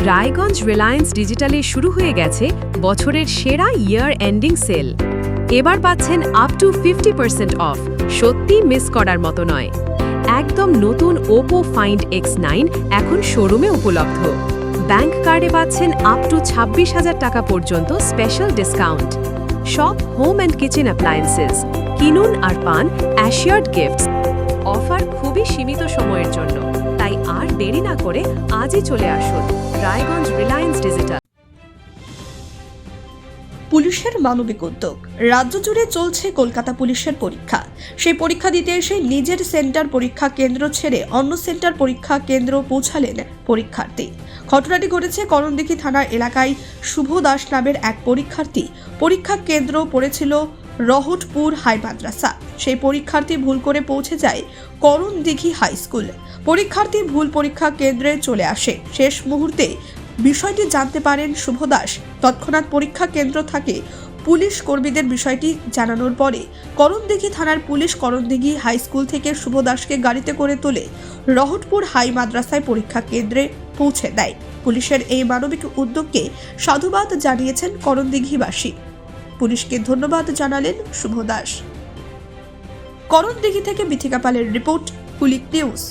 রায়গঞ্জ রিলায়েন্স ডিজিটালে শুরু হয়ে গেছে বছরের সেরা ইয়ার এন্ডিং সেল। এবার পাচ্ছেন আপ টু 50% অফ। সত্যি মিস করার মতো নয়। একদম নতুন ওপো ফাইন্ড X9 এখন শোরুমে উপলব্ধ। ব্যাংক কার্ডে পাচ্ছেন আপ টু 26,000 টাকা পর্যন্ত স্পেশাল ডিসকাউন্ট। সব হোম অ্যান্ড কিচেন অ্যাপ্লায়েন্সেস কিনুন আর পান অ্যাশিয়ার্ড গিফটস। অফার খুবই সীমিত সময়ের জন্য, তাই আর দেরি না করে আজই চলে আসুন রায়গঞ্জ রিলায়েন্স ডিজিটাল। পুলিশের মানবিক উদ্যোগ। রাজ্য জুড়ে চলছে কলকাতা পুলিশের পরীক্ষা। সেই পরীক্ষা দিতে এসে নিজের সেন্টার পরীক্ষা কেন্দ্র ছেড়ে অন্য সেন্টার পরীক্ষা কেন্দ্র পৌঁছালেন পরীক্ষার্থী। ঘটনাটি ঘটেছে করণদিঘি থানা এলাকায়। শুভ দাস নামের এক পরীক্ষার্থী পরীক্ষা কেন্দ্র পড়েছিল রহটপুর হাই মাদ্রাসা। সেই পরীক্ষার্থী ভুল করে পৌঁছে যায় করণদিঘি হাই স্কুল। পরীক্ষার্থী ভুল পরীক্ষা কেন্দ্রে চলে আসে। শেষ মুহূর্তে বিষয়টি জানতে পারেন শুভ দাস। তৎক্ষণাৎ পরীক্ষা কেন্দ্র থাকে পুলিশ কর্মীদের বিষয়টি জানানোর পরে করণদিঘি থানার পুলিশ করণদিঘি হাই স্কুল থেকে শুভ দাসকে গাড়িতে করে তোলে রহটপুর হাই মাদ্রাসায় পরীক্ষা কেন্দ্রে পৌঁছে দেয়। পুলিশের এই মানবিক উদ্যোগকে সাধুবাদ জানিয়েছেন করণদিঘিবাসী। পুলিশকে ধন্যবাদ জানালেন শুভ দাস। করণদিঘি থেকে বিথিকা পালের রিপোর্ট, কুলিক নিউজ।